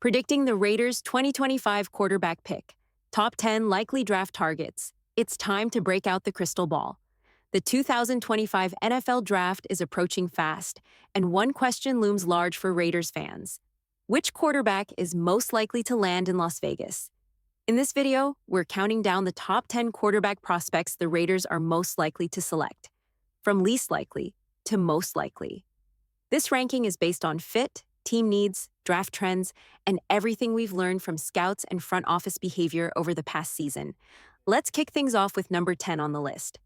Predicting the Raiders' 2025 quarterback pick. Top 10 likely draft targets. It's time to break out the crystal ball. The 2025 NFL Draft is approaching fast, and one question looms large for Raiders fans. Which quarterback is most likely to land in Las Vegas? In this video, we're counting down the top 10 quarterback prospects the Raiders are most likely to select, from least likely to most likely. This ranking is based on fit, team needs, draft trends, and everything we've learned from scouts and front office behavior over the past season. Let's kick things off with number 10 on the list.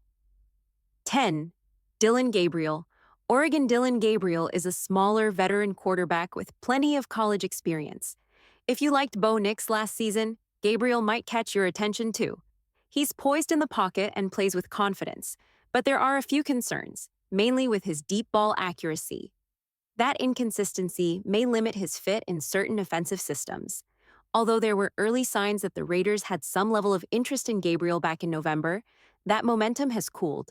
10. Dillon Gabriel. Oregon Dillon Gabriel is a smaller veteran quarterback with plenty of college experience. If you liked Bo Nix last season, Gabriel might catch your attention too. He's poised in the pocket and plays with confidence, but there are a few concerns, mainly with his deep ball accuracy. That inconsistency may limit his fit in certain offensive systems. Although there were early signs that the Raiders had some level of interest in Gabriel back in November, that momentum has cooled.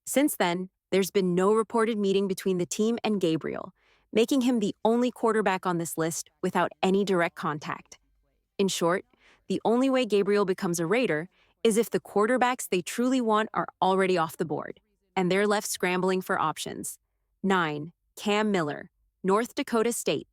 Since then, there's been no reported meeting between the team and Gabriel, making him the only quarterback on this list without any direct contact. In short, the only way Gabriel becomes a Raider is if the quarterbacks they truly want are already off the board, and they're left scrambling for options. 9. Cam Miller, North Dakota State.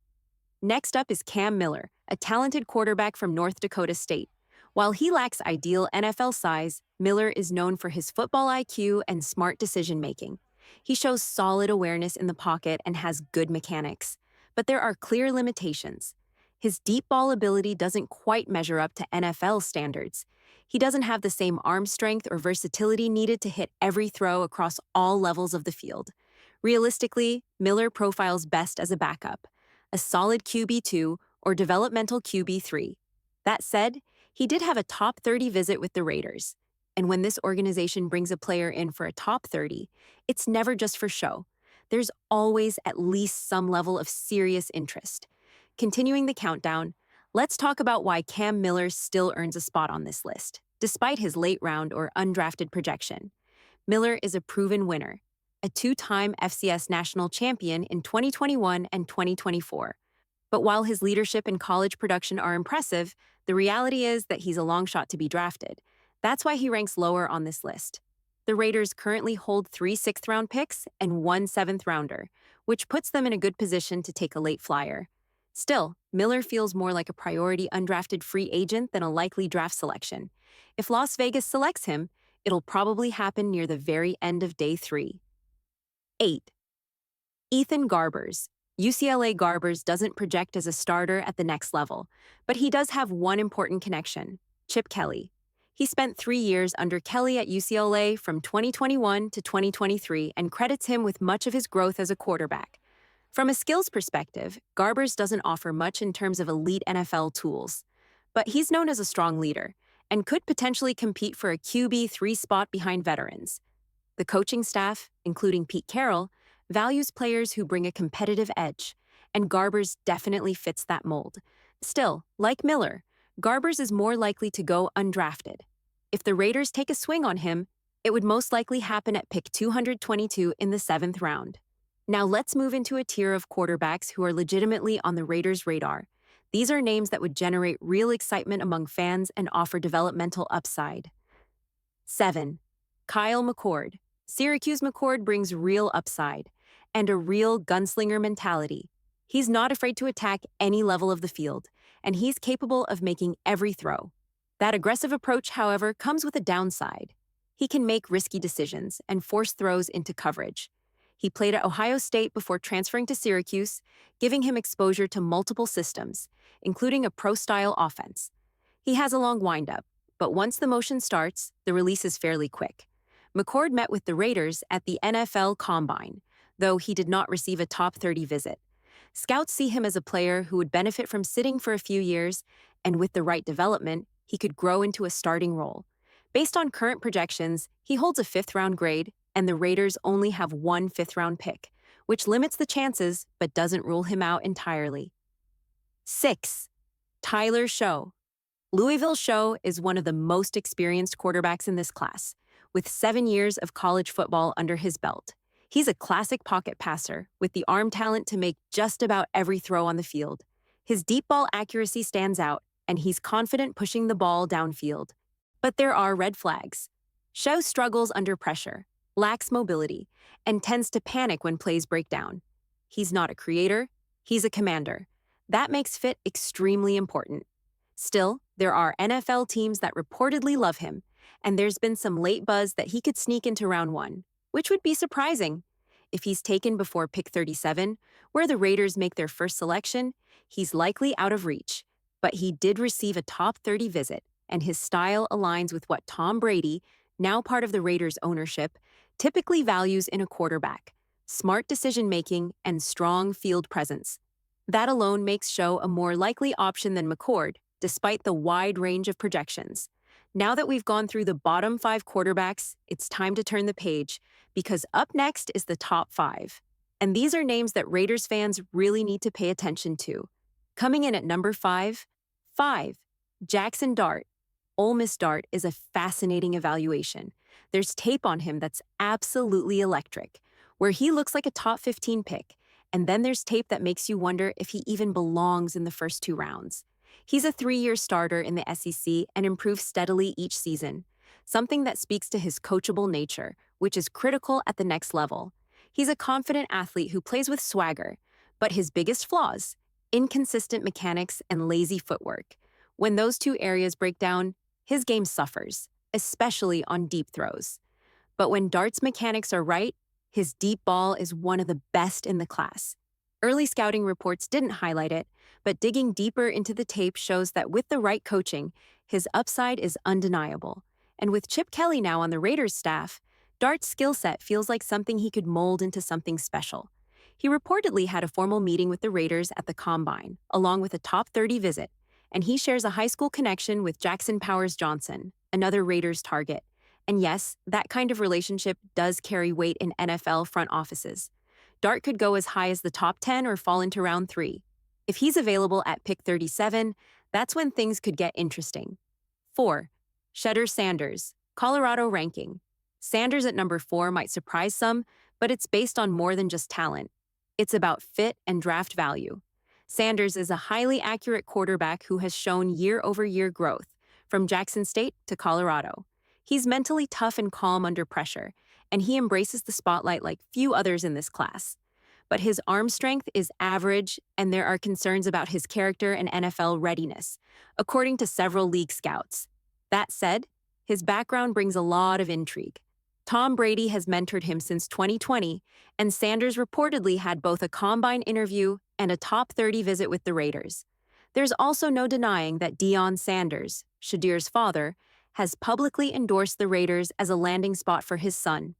Next up is Cam Miller, a talented quarterback from North Dakota State. While he lacks ideal NFL size, Miller is known for his football IQ and smart decision-making. He shows solid awareness in the pocket and has good mechanics. But there are clear limitations. His deep ball ability doesn't quite measure up to NFL standards. He doesn't have the same arm strength or versatility needed to hit every throw across all levels of the field. Realistically, Miller profiles best as a backup, a solid QB2 or developmental QB3. That said, he did have a top 30 visit with the Raiders. And when this organization brings a player in for a top 30, it's never just for show. There's always at least some level of serious interest. Continuing the countdown, let's talk about why Cam Miller still earns a spot on this list, despite his late round or undrafted projection. Miller is a proven winner, a two-time FCS national champion in 2021 and 2024. But while his leadership and college production are impressive, the reality is that he's a long shot to be drafted. That's why he ranks lower on this list. The Raiders currently hold 3 sixth-round picks and 1 seventh-rounder, which puts them in a good position to take a late flyer. Still, Miller feels more like a priority undrafted free agent than a likely draft selection. If Las Vegas selects him, it'll probably happen near the very end of day 3. 8. Ethan Garbers. UCLA Garbers doesn't project as a starter at the next level, but he does have one important connection: Chip Kelly. He spent 3 years under Kelly at UCLA from 2021 to 2023 and credits him with much of his growth as a quarterback. From a skills perspective, Garbers doesn't offer much in terms of elite NFL tools, but he's known as a strong leader and could potentially compete for a QB3 spot behind veterans. The coaching staff, including Pete Carroll, values players who bring a competitive edge, and Garbers definitely fits that mold. Still, like Miller, Garbers is more likely to go undrafted. If the Raiders take a swing on him, it would most likely happen at pick 222 in the 7th round. Now let's move into a tier of quarterbacks who are legitimately on the Raiders' radar. These are names that would generate real excitement among fans and offer developmental upside. 7. Kyle McCord. Syracuse McCord brings real upside and a real gunslinger mentality. He's not afraid to attack any level of the field, and he's capable of making every throw. That aggressive approach, however, comes with a downside. He can make risky decisions and force throws into coverage. He played at Ohio State before transferring to Syracuse, giving him exposure to multiple systems, including a pro-style offense. He has a long windup, but once the motion starts, the release is fairly quick. McCord met with the Raiders at the NFL Combine, though he did not receive a top 30 visit. Scouts see him as a player who would benefit from sitting for a few years, and with the right development, he could grow into a starting role. Based on current projections, he holds a 5th-round grade, and the Raiders only have 1 5th-round pick, which limits the chances but doesn't rule him out entirely. 6. Tyler Shough. Louisville Shough is one of the most experienced quarterbacks in this class, with 7 years of college football under his belt. He's a classic pocket passer with the arm talent to make just about every throw on the field. His deep ball accuracy stands out, and he's confident pushing the ball downfield. But there are red flags. Shedeur struggles under pressure, lacks mobility, and tends to panic when plays break down. He's not a creator, he's a commander. That makes fit extremely important. Still, there are NFL teams that reportedly love him, and there's been some late buzz that he could sneak into round 1, which would be surprising. If he's taken before pick 37, where the Raiders make their first selection, he's likely out of reach. But he did receive a top 30 visit, and his style aligns with what Tom Brady, now part of the Raiders' ownership, typically values in a quarterback: smart decision-making and strong field presence. That alone makes Shedeur a more likely option than McCord, despite the wide range of projections. Now that we've gone through the bottom 5 quarterbacks, it's time to turn the page, because up next is the top 5. And these are names that Raiders fans really need to pay attention to. Coming in at number 5, Jaxson Dart. Ole Miss Dart is a fascinating evaluation. There's tape on him that's absolutely electric, where he looks like a top 15 pick, and then there's tape that makes you wonder if he even belongs in the first 2 rounds. He's a 3-year starter in the SEC and improves steadily each season, something that speaks to his coachable nature, which is critical at the next level. He's a confident athlete who plays with swagger, but his biggest flaws: inconsistent mechanics and lazy footwork. When those 2 areas break down, his game suffers, especially on deep throws. But when Dart's mechanics are right, his deep ball is one of the best in the class. Early scouting reports didn't highlight it, but digging deeper into the tape shows that with the right coaching, his upside is undeniable. And with Chip Kelly now on the Raiders staff, Dart's skill set feels like something he could mold into something special. He reportedly had a formal meeting with the Raiders at the Combine, along with a top 30 visit, and he shares a high school connection with Jackson Johnson, another Raiders target. And yes, that kind of relationship does carry weight in NFL front offices. Dart could go as high as the top 10 or fall into round 3. If he's available at pick 37, that's when things could get interesting. 4. Shedeur Sanders, Colorado ranking. Sanders at number 4 might surprise some, but it's based on more than just talent. It's about fit and draft value. Sanders is a highly accurate quarterback who has shown year-over-year growth, from Jackson State to Colorado. He's mentally tough and calm under pressure, and he embraces the spotlight like few others in this class. But his arm strength is average, and there are concerns about his character and NFL readiness, according to several league scouts. That said, his background brings a lot of intrigue. Tom Brady has mentored him since 2020, and Sanders reportedly had both a combine interview and a top 30 visit with the Raiders. There's also no denying that Deion Sanders, Shedeur's father, has publicly endorsed the Raiders as a landing spot for his son.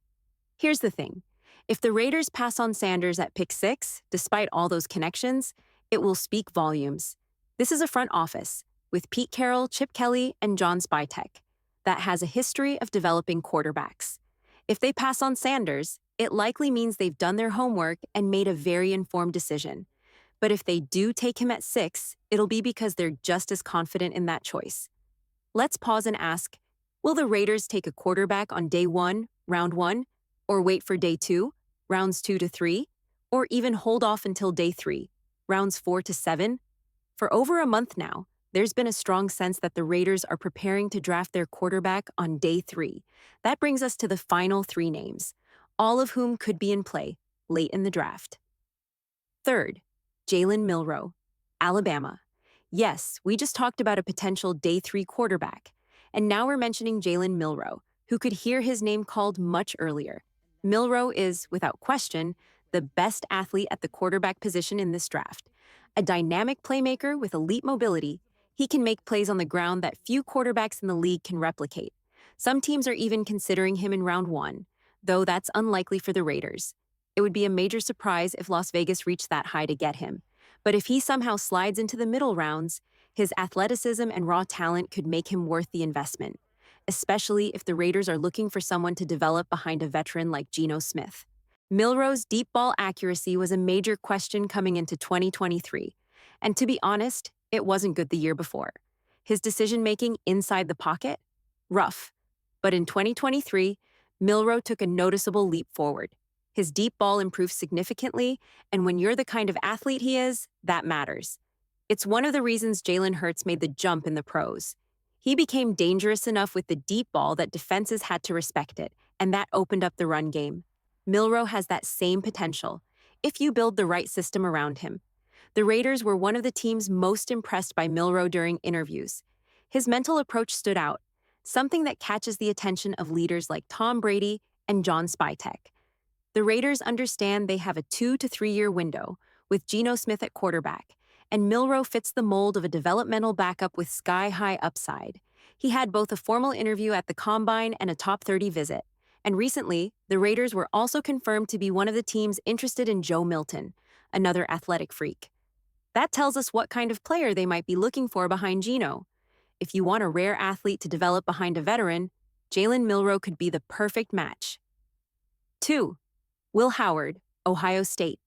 Here's the thing: if the Raiders pass on Sanders at pick 6, despite all those connections, it will speak volumes. This is a front office, with Pete Carroll, Chip Kelly, and John Spytek, that has a history of developing quarterbacks. If they pass on Sanders, it likely means they've done their homework and made a very informed decision. But if they do take him at 6, it'll be because they're just as confident in that choice. Let's pause and ask, will the Raiders take a quarterback on day 1, round 1, or wait for day 2, rounds 2 to 3, or even hold off until day 3, rounds 4 to 7? For over a month now, there's been a strong sense that the Raiders are preparing to draft their quarterback on day 3. That brings us to the final 3 names, all of whom could be in play late in the draft. 3rd, Jalen Milroe, Alabama. Yes, we just talked about a potential day 3 quarterback, and now we're mentioning Jalen Milroe, who could hear his name called much earlier. Milroe is, without question, the best athlete at the quarterback position in this draft. A dynamic playmaker with elite mobility, he can make plays on the ground that few quarterbacks in the league can replicate. Some teams are even considering him in round 1, though that's unlikely for the Raiders. It would be a major surprise if Las Vegas reached that high to get him. But if he somehow slides into the middle rounds, his athleticism and raw talent could make him worth the investment, especially if the Raiders are looking for someone to develop behind a veteran like Geno Smith. Milroe's deep ball accuracy was a major question coming into 2023, and to be honest, it wasn't good the year before. His decision-making inside the pocket? Rough. But in 2023, Milroe took a noticeable leap forward. His deep ball improved significantly, and when you're the kind of athlete he is, that matters. It's one of the reasons Jalen Hurts made the jump in the pros. He became dangerous enough with the deep ball that defenses had to respect it, and that opened up the run game. Milroe has that same potential, if you build the right system around him. The Raiders were one of the teams most impressed by Milroe during interviews. His mental approach stood out, something that catches the attention of leaders like Tom Brady and John Spytek. The Raiders understand they have a 2 to 3 year window, with Geno Smith at quarterback, and Milroe fits the mold of a developmental backup with sky-high upside. He had both a formal interview at the Combine and a top 30 visit. And recently, the Raiders were also confirmed to be one of the teams interested in Joe Milton, another athletic freak. That tells us what kind of player they might be looking for behind Geno. If you want a rare athlete to develop behind a veteran, Jalen Milroe could be the perfect match. 2. Will Howard, Ohio State.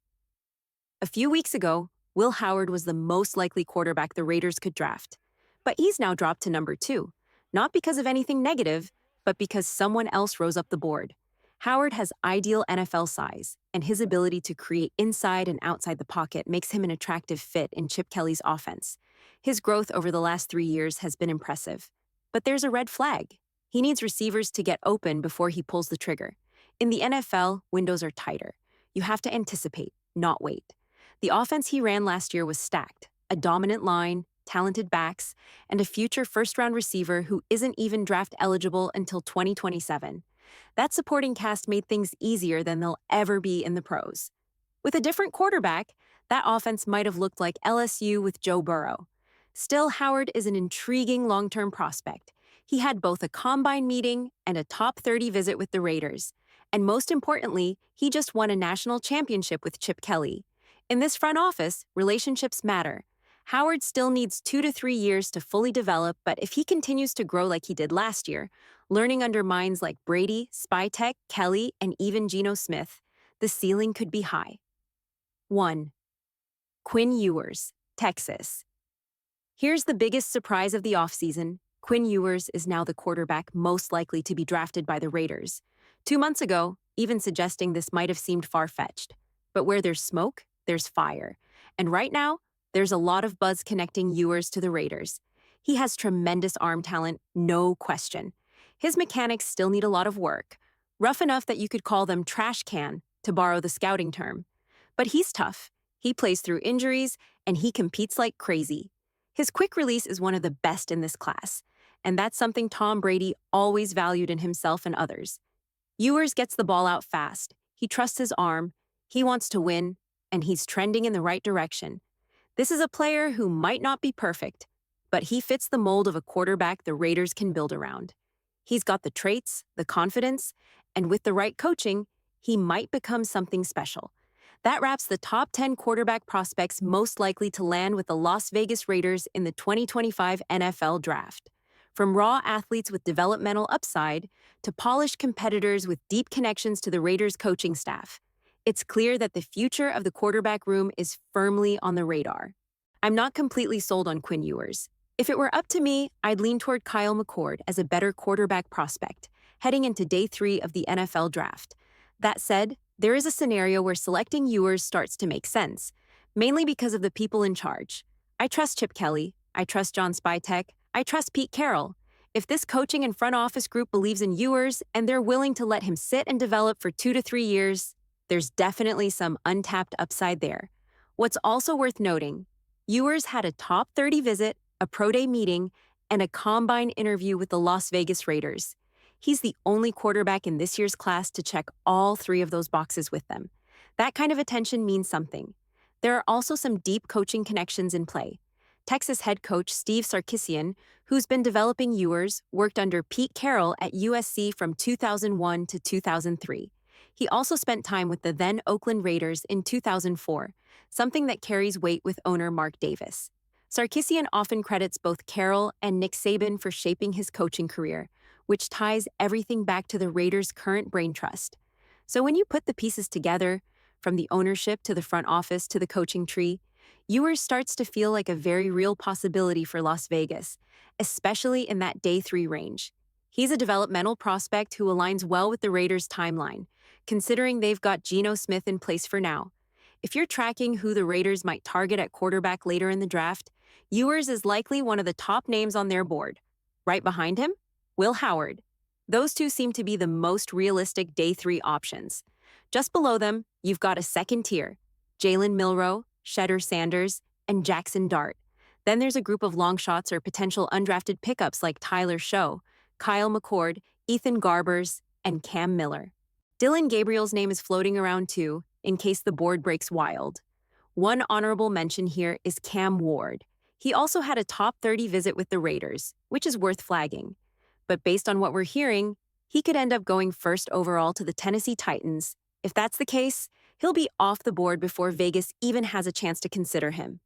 A few weeks ago, Will Howard was the most likely quarterback the Raiders could draft. But he's now dropped to number 2, not because of anything negative, but because someone else rose up the board. Howard has ideal NFL size, and his ability to create inside and outside the pocket makes him an attractive fit in Chip Kelly's offense. His growth over the last 3 years has been impressive. But there's a red flag. He needs receivers to get open before he pulls the trigger. In the NFL, windows are tighter. You have to anticipate, not wait. The offense he ran last year was stacked, a dominant line, talented backs, and a future first-round receiver who isn't even draft eligible until 2027. That supporting cast made things easier than they'll ever be in the pros. With a different quarterback, that offense might have looked like LSU with Joe Burrow. Still, Howard is an intriguing long-term prospect. He had both a combine meeting and a top 30 visit with the Raiders. And most importantly, he just won a national championship with Chip Kelly. In this front office, relationships matter. Howard still needs 2 to 3 years to fully develop, but if he continues to grow like he did last year, learning under minds like Brady, Spytek, Kelly, and even Geno Smith, the ceiling could be high. 1. Quinn Ewers, Texas. Here's the biggest surprise of the offseason. Quinn Ewers is now the quarterback most likely to be drafted by the Raiders. 2 months ago, even suggesting this might have seemed far-fetched. But where there's smoke, there's fire. And right now, there's a lot of buzz connecting Ewers to the Raiders. He has tremendous arm talent, no question. His mechanics still need a lot of work, rough enough that you could call them trash can, to borrow the scouting term. But he's tough. He plays through injuries, and he competes like crazy. His quick release is one of the best in this class, and that's something Tom Brady always valued in himself and others. Ewers gets the ball out fast. He trusts his arm. He wants to win, and he's trending in the right direction. This is a player who might not be perfect, but he fits the mold of a quarterback the Raiders can build around. He's got the traits, the confidence, and with the right coaching, he might become something special. That wraps the top 10 quarterback prospects most likely to land with the Las Vegas Raiders in the 2025 NFL Draft. From raw athletes with developmental upside to polished competitors with deep connections to the Raiders' coaching staff, it's clear that the future of the quarterback room is firmly on the radar. I'm not completely sold on Quinn Ewers. If it were up to me, I'd lean toward McCord as a better quarterback prospect, heading into day 3 of the NFL Draft. That said, there is a scenario where selecting Ewers starts to make sense, mainly because of the people in charge. I trust Chip Kelly, I trust John Spytek, I trust Pete Carroll. If this coaching and front office group believes in Ewers and they're willing to let him sit and develop for 2 to 3 years, there's definitely some untapped upside there. What's also worth noting, Ewers had a top 30 visit, a pro day meeting, and a combine interview with the Las Vegas Raiders. He's the only quarterback in this year's class to check all 3 of those boxes with them. That kind of attention means something. There are also some deep coaching connections in play. Texas head coach Steve Sarkisian, who's been developing Ewers, worked under Pete Carroll at USC from 2001 to 2003. He also spent time with the then Oakland Raiders in 2004, something that carries weight with owner Mark Davis. Sarkisian often credits both Carroll and Nick Saban for shaping his coaching career, which ties everything back to the Raiders' current brain trust. So when you put the pieces together, from the ownership to the front office to the coaching tree, Ewers starts to feel like a very real possibility for Las Vegas, especially in that day 3 range. He's a developmental prospect who aligns well with the Raiders' timeline, considering they've got Geno Smith in place for now. If you're tracking who the Raiders might target at quarterback later in the draft, Ewers is likely one of the top names on their board. Right behind him, Will Howard. Those two seem to be the most realistic day 3 options. Just below them, you've got a second tier, Jalen Milroe, Shedeur Sanders, and Jaxson Dart. Then there's a group of long shots or potential undrafted pickups like Tyler Show, Kyle McCord, Ethan Garbers, and Cam Miller. Dylan Gabriel's name is floating around too, in case the board breaks wild. One honorable mention here is Cam Ward. He also had a top 30 visit with the Raiders, which is worth flagging. But based on what we're hearing, he could end up going first overall to the Tennessee Titans. If that's the case, he'll be off the board before Vegas even has a chance to consider him.